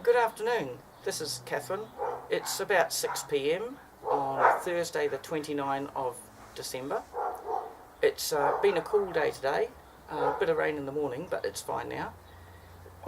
Good afternoon, this is Catherine. It's about 6 p.m. on Thursday the 29th of December. It's been a cool day today, a bit of rain in the morning, but it's fine now.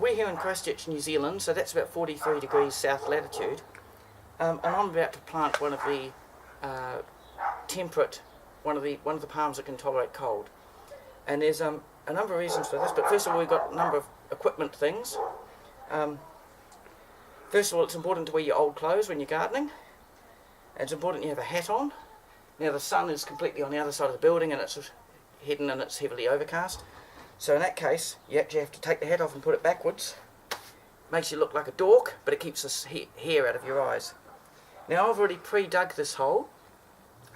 We're here in Christchurch, New Zealand, so that's about 43 degrees south latitude. And I'm about to plant one of the temperate, one of the palms that can tolerate cold. And there's a number of reasons for this, but first of all we've got a number of equipment things. First of all, it's important to wear your old clothes when you're gardening. It's important you have a hat on. Now the sun is completely on the other side of the building and it's hidden and it's heavily overcast. So in that case, you actually have to take the hat off and put it backwards. Makes you look like a dork, but it keeps the hair out of your eyes. Now I've already pre-dug this hole.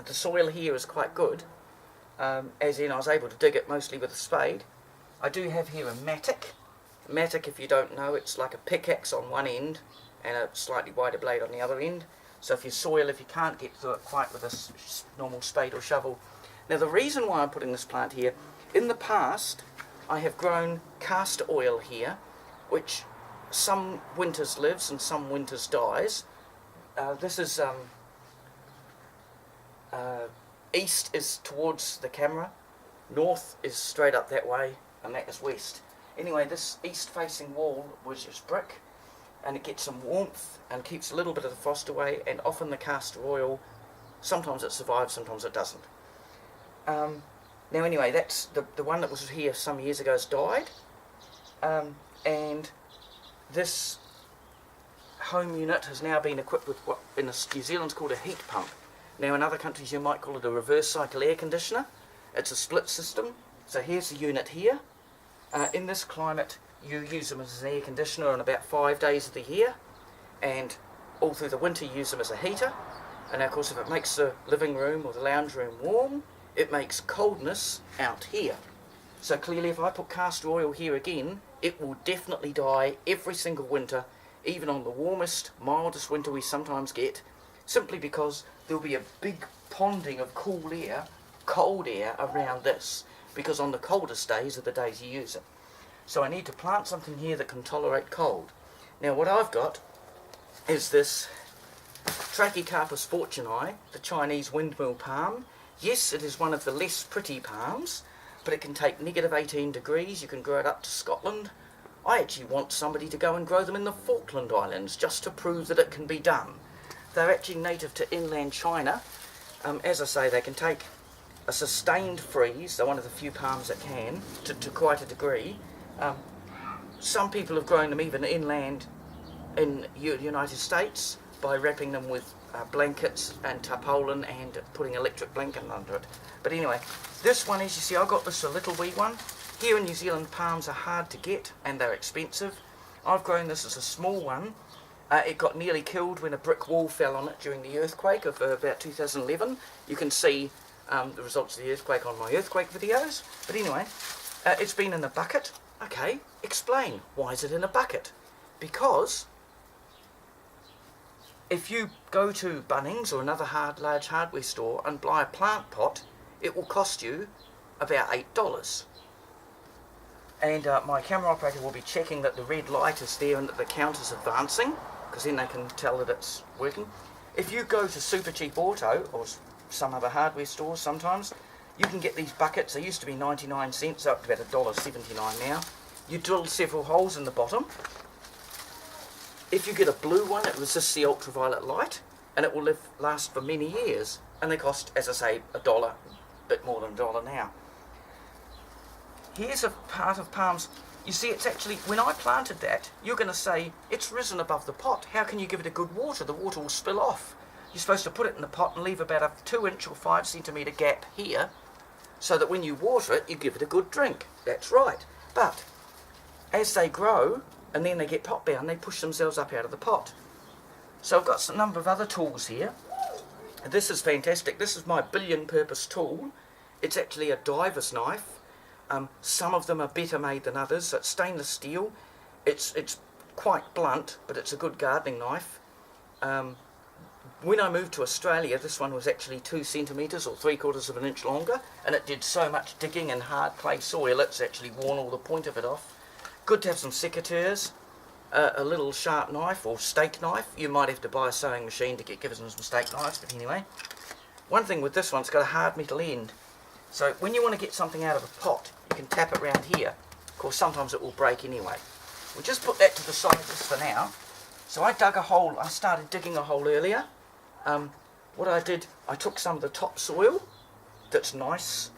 The soil here is quite good, as in I was able to dig it mostly with a spade. I do have here a mattock. Mattock, if you don't know, it's like a pickaxe on one end and a slightly wider blade on the other end. So if you can't get through it quite with a normal spade or shovel. Now the reason why I'm putting this plant here, in the past I have grown castor oil here, which some winters lives and some winters dies. This is east is towards the camera, north is straight up that way, and that is west. Anyway, this east facing wall was just brick, and it gets some warmth and keeps a little bit of the frost away, and often the castor oil, sometimes it survives, sometimes it doesn't. Now anyway, that's the one that was here some years ago has died, and this home unit has now been equipped with what in New Zealand's called a heat pump. Now in other countries you might call it a reverse cycle air conditioner. It's a split system. So here's the unit here. In this climate you use them as an air conditioner on about 5 days of the year, and all through the winter you use them as a heater. And of course if it makes the living room or the lounge room warm, it makes coldness out here. So clearly if I put castor oil here again, it will definitely die every single winter, even on the warmest, mildest winter we sometimes get, simply because there'll be a big ponding of cool air, cold air around this, because on the coldest days are the days you use it. So I need to plant something here that can tolerate cold. Now what I've got is this Trachycarpus fortunei, the Chinese Windmill Palm. Yes, it is one of the less pretty palms, but it can take negative 18 degrees. You can grow it up to Scotland. I actually want somebody to go and grow them in the Falkland Islands just to prove that it can be done. They're actually native to inland China. As I say, they can take a sustained freeze. They're one of the few palms that can, to quite a degree. Some people have grown them even inland in the United States by wrapping them with blankets and tarpaulin and putting electric blanket under it. But anyway, this one, as you see, I got this a little wee one. Here in New Zealand, palms are hard to get and they're expensive. I've grown this as a small one. It got nearly killed when a brick wall fell on it during the earthquake of about 2011. You can see the results of the earthquake on my earthquake videos. But anyway, it's been in a bucket. Okay, explain. Why is it in a bucket? Because if you go to Bunnings or another large hardware store and buy a plant pot, it will cost you about $8. And my camera operator will be checking that the red light is there and that the count is advancing, because then they can tell that it's working. If you go to Super Cheap Auto or some other hardware stores sometimes, you can get these buckets. They used to be 99 cents, up to about $1.79 now. You drill several holes in the bottom. If you get a blue one, it resists the ultraviolet light and it will last for many years. And they cost, as I say, $1, a bit more than $1 now. Here's a part of palms. You see, it's actually, when I planted that, you're going to say, it's risen above the pot. How can you give it a good water? The water will spill off. You're supposed to put it in the pot and leave about a 2-inch or 5 centimetre gap here, so that when you water it, you give it a good drink. That's right. But as they grow, and then they get pot bound, they push themselves up out of the pot. So I've got a number of other tools here. This is fantastic. This is my billion-purpose tool. It's actually a diver's knife. Some of them are better made than others. So it's stainless steel. It's quite blunt, but it's a good gardening knife. When I moved to Australia, this one was actually 2 centimetres or 3/4 of an inch longer, and it did so much digging in hard clay soil, it's actually worn all the point of it off. Good to have some secateurs. a little sharp knife or steak knife. You might have to buy a sewing machine to give us some steak knives, but anyway. One thing with this one, it's got a hard metal end. So when you want to get something out of a pot, you can tap it around here. Of course, sometimes it will break anyway. We'll just put that to the side just for now. So I dug a hole, I started digging a hole earlier. What I did, I took some of the topsoil that's nice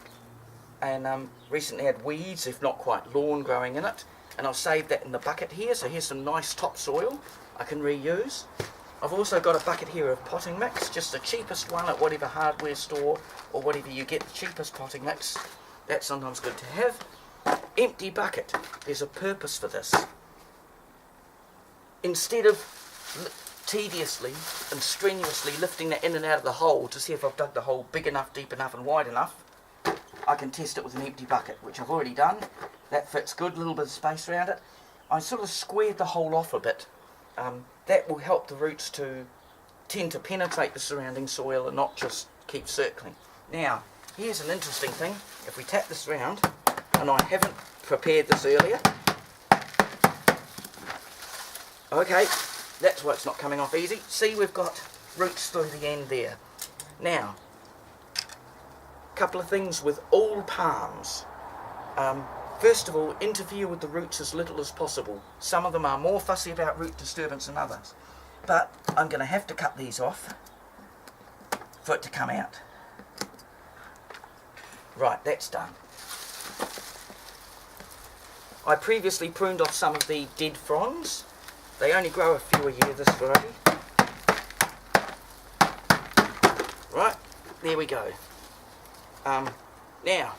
and recently had weeds, if not quite lawn growing in it, and I'll save that in the bucket here. So here's some nice topsoil I can reuse. I've also got a bucket here of potting mix, just the cheapest one at whatever hardware store or whatever you get, the cheapest potting mix. That's sometimes good to have. Empty bucket, there's a purpose for this. Instead of tediously and strenuously lifting that in and out of the hole to see if I've dug the hole big enough, deep enough and wide enough, I can test it with an empty bucket, which I've already done. That fits good, a little bit of space around it. I sort of squared the hole off a bit. That will help the roots to tend to penetrate the surrounding soil and not just keep circling. Now, here's an interesting thing. If we tap this round, and I haven't prepared this earlier. Okay, that's why it's not coming off easy. See, we've got roots through the end there. Now, a couple of things with all palms. First of all, interfere with the roots as little as possible. Some of them are more fussy about root disturbance than others. But I'm going to have to cut these off for it to come out. Right, that's done. I previously pruned off some of the dead fronds. They only grow a few a year, this variety. Right, there we go. Now,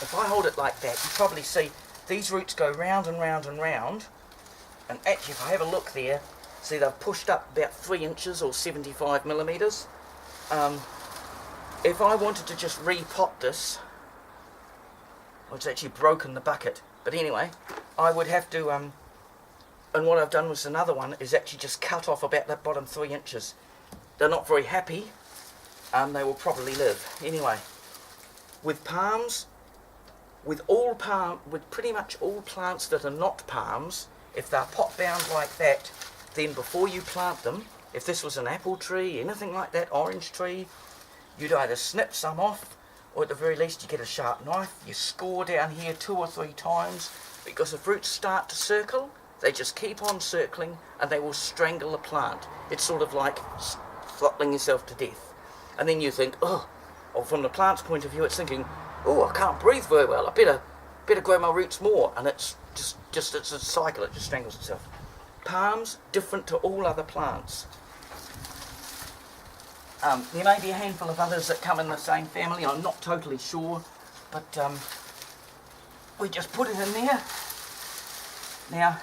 if I hold it like that, you probably see these roots go round and round and round. And actually, if I have a look there, see they've pushed up about 3 inches or 75 millimetres. If I wanted to just repot this, well, it's actually broken the bucket. But anyway, I would have to, and what I've done with another one is actually just cut off about that bottom 3 inches. They're not very happy, they will probably live. Anyway, with palms, with pretty much all plants that are not palms, if they're pot bound like that, then before you plant them, if this was an apple tree, anything like that, orange tree, you'd either snip some off, or at the very least you get a sharp knife, you score down here 2 or 3 times, because if roots start to circle, they just keep on circling and they will strangle the plant. It's sort of like throttling yourself to death. And then you think, oh, or from the plant's point of view, it's thinking, oh, I can't breathe very well, I better grow my roots more, and it's just it's a cycle, it just strangles itself. Palms, different to all other plants. There may be a handful of others that come in the same family, I'm not totally sure, but we just put it in there. Now,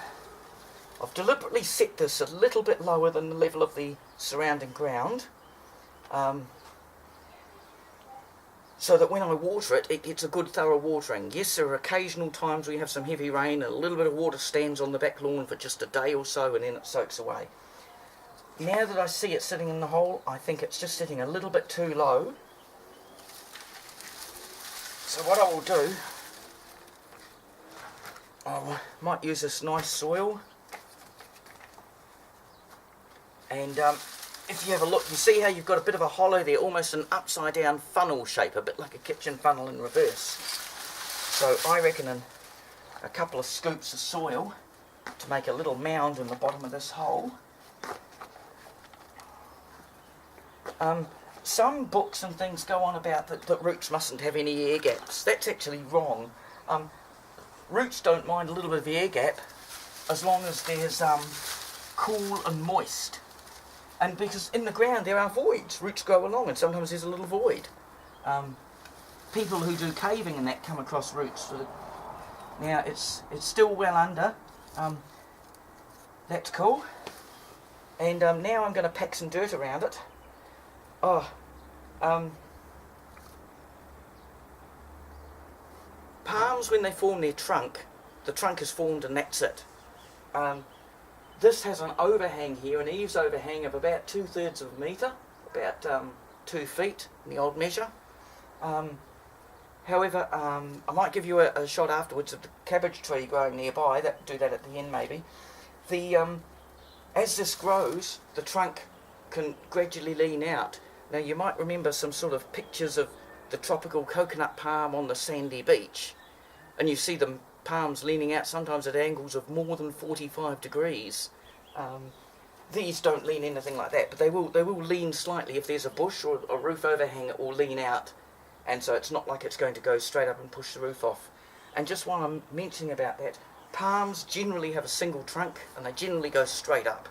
I've deliberately set this a little bit lower than the level of the surrounding ground, so that when I water it, it gets a good thorough watering. Yes, there are occasional times we have some heavy rain and a little bit of water stands on the back lawn for just a day or so and then it soaks away. Now that I see it sitting in the hole, I think it's just sitting a little bit too low. So what I will do, I might use this nice soil, and if you have a look, you see how you've got a bit of a hollow there, almost an upside down funnel shape, a bit like a kitchen funnel in reverse. So I reckon a couple of scoops of soil to make a little mound in the bottom of this hole. Some books and things go on about that roots mustn't have any air gaps. That's actually wrong. Roots don't mind a little bit of air gap as long as there's cool and moist. And because in the ground there are voids, roots grow along and sometimes there's a little void. People who do caving and that come across roots. Now it's still well under. That's cool. And now I'm going to pack some dirt around it. Palms, when they form their trunk, the trunk is formed and that's it. This has an overhang here, an eaves overhang of about 2/3 of a metre, about 2 feet in the old measure. However, I might give you a shot afterwards of the cabbage tree growing nearby. Do that at the end maybe. as this grows, the trunk can gradually lean out. Now you might remember some sort of pictures of the tropical coconut palm on the sandy beach, and you see the palms leaning out sometimes at angles of more than 45 degrees. These don't lean anything like that, but they will lean slightly if there's a bush or a roof overhang. It will lean out, and so it's not like it's going to go straight up and push the roof off. And just while I'm mentioning about that, palms generally have a single trunk and they generally go straight up.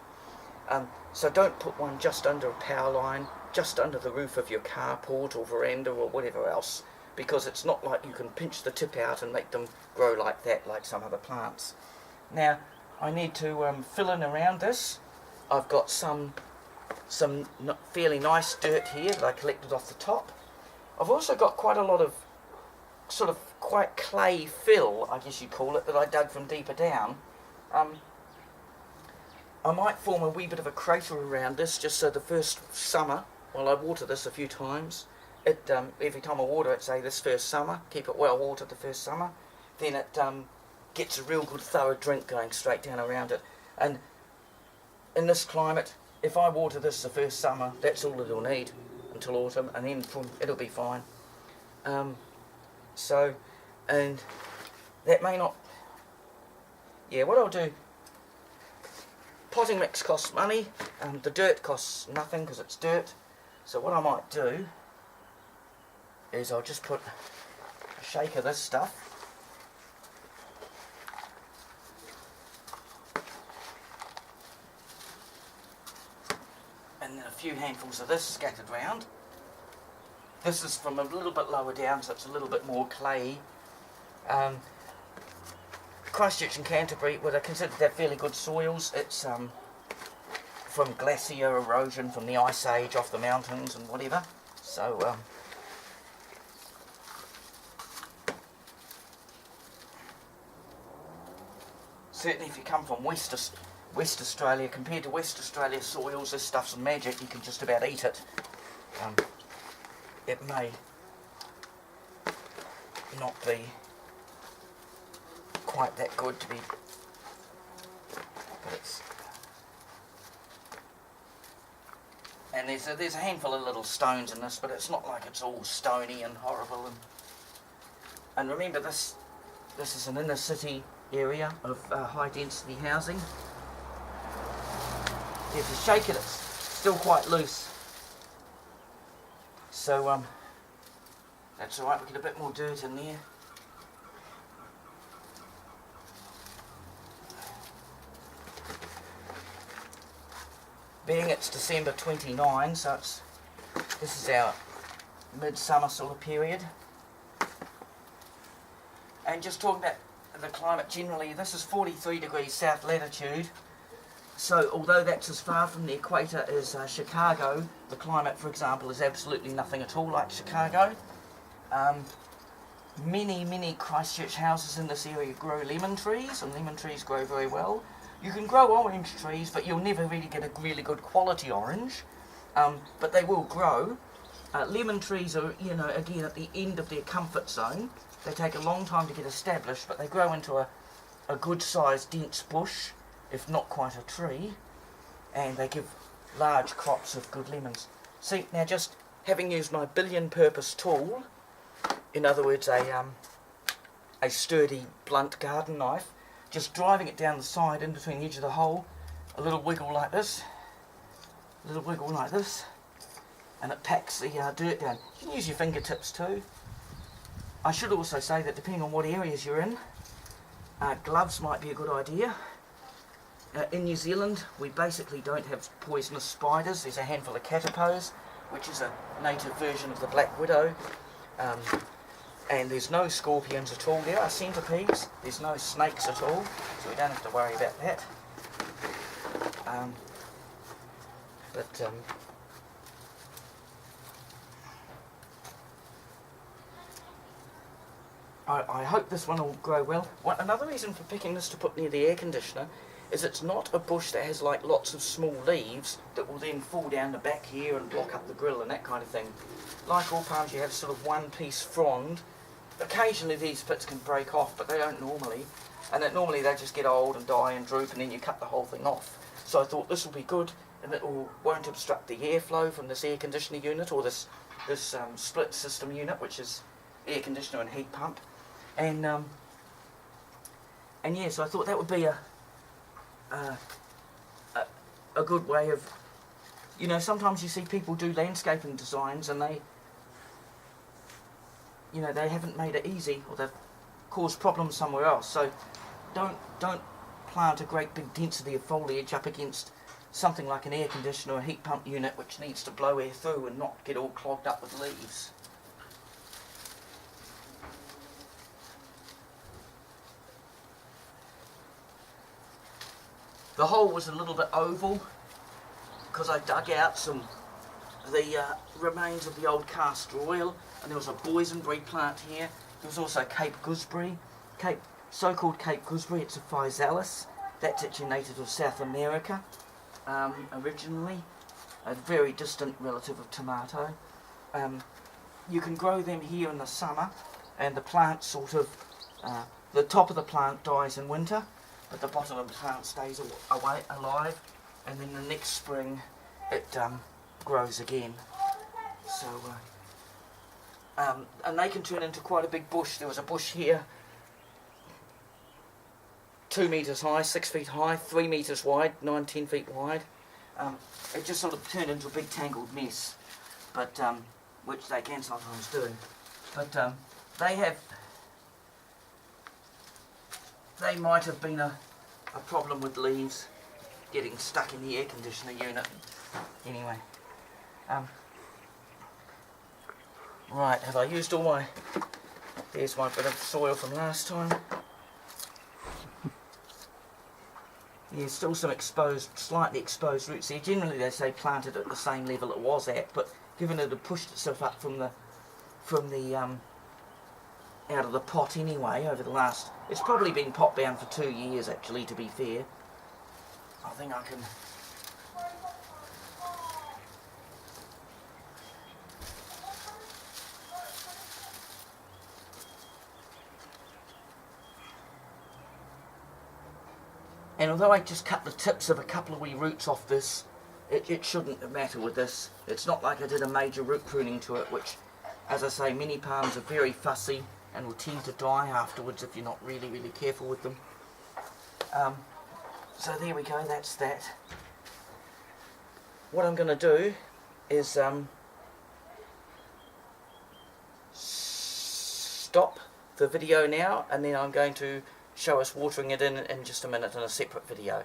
So don't put one just under a power line, just under the roof of your carport or veranda or whatever else, because it's not like you can pinch the tip out and make them grow like that, like some other plants. Now, I need to fill in around this. I've got some fairly nice dirt here that I collected off the top. I've also got quite a lot of sort of quite clay fill, I guess you'd call it, that I dug from deeper down. I might form a wee bit of a crater around this, just so the first summer, while I water this a few times, every time I water it, say this first summer, keep it well watered the first summer, then it gets a real good thorough drink going straight down around it. And in this climate, if I water this the first summer, that's all it'll need until autumn, and then it'll be fine. So, and that may not, yeah, what I'll do, potting mix costs money, and the dirt costs nothing because it's dirt. So what I might do is I'll just put a shake of this stuff, and then a few handfuls of this scattered round. This is from a little bit lower down, so it's a little bit more clayey. Christchurch and Canterbury, well, they're considered to have fairly good soils. It's from glacier erosion from the Ice Age off the mountains and whatever. So certainly if you come from West Australia, compared to West Australia soils, this stuff's magic. You can just about eat it. It may not be quite that good to be, but it's, and there's a handful of little stones in this, but it's not like it's all stony and horrible. And remember, this is an inner city area of high density housing. If you shake it, it's still quite loose. So that's alright, we'll get a bit more dirt in there. Being it's December 29, so this is our midsummer sort of period. And just talking about the climate generally, this is 43 degrees south latitude. So although that's as far from the equator as Chicago, the climate, for example, is absolutely nothing at all like Chicago. Many Christchurch houses in this area grow lemon trees, and lemon trees grow very well. You can grow orange trees, but you'll never really get a really good quality orange, but they will grow. Lemon trees are, you know, again at the end of their comfort zone. They take a long time to get established, but they grow into a good-sized dense bush, if not quite a tree, and they give large crops of good lemons. See, now just having used my billion-purpose tool, in other words a sturdy blunt garden knife, just driving it down the side in between the edge of the hole, a little wiggle like this, a little wiggle like this, and it packs the dirt down. You can use your fingertips too. I should also say that depending on what areas you're in, gloves might be a good idea. In New Zealand, we basically don't have poisonous spiders. There's a handful of caterpillars, which is a native version of the black widow. And there's no scorpions at all. There are centipedes. There's no snakes at all, so we don't have to worry about that. I hope this one will grow well. Another reason for picking this to put near the air conditioner is it's not a bush that has like lots of small leaves that will then fall down the back here and block up the grill and that kind of thing. Like all palms, you have sort of one piece frond. Occasionally these bits can break off, but they don't normally. and that normally they just get old and die and droop, and then you cut the whole thing off. So I thought this will be good, and it won't obstruct the airflow from this air conditioner unit, or this split system unit, which is air conditioner and heat pump. And yeah, so I thought that would be a good way of, you know, sometimes you see people do landscaping designs and they, you know, they haven't made it easy, or they've caused problems somewhere else. So don't plant a great big density of foliage up against something like an air conditioner or heat pump unit, which needs to blow air through and not get all clogged up with leaves. The hole was a little bit oval because I dug out the remains of the old castor oil, and there was a boysenberry plant here. There was also Cape gooseberry, so-called Cape gooseberry. It's a physalis. That's actually native of South America originally, a very distant relative of tomato. You can grow them here in the summer, and the plant sort of, the top of the plant dies in winter, but the bottom of the plant stays alive, and then the next spring it grows again. So, and they can turn into quite a big bush. There was a bush here, 2 metres high, 6 feet high, 3 metres wide, 9-10 feet wide. It just sort of turned into a big tangled mess, but which they can sometimes do. But they might have been a problem with leaves getting stuck in the air conditioner unit. Anyway, right, have I used all my, there's my bit of soil from last time. Yeah, still some exposed, slightly exposed roots here. Generally they say plant it at the same level it was at, but given it had pushed itself up from the out of the pot anyway over the last, it's probably been pot bound for 2 years actually, to be fair. I think I can, and although I just cut the tips of a couple of wee roots off this, it shouldn't matter with this. It's not like I did a major root pruning to it, which, as I say, many palms are very fussy and will tend to die afterwards if you're not really, really careful with them. So there we go, that's that. What I'm going to do is stop the video now, and then I'm going to show us watering it in just a minute in a separate video.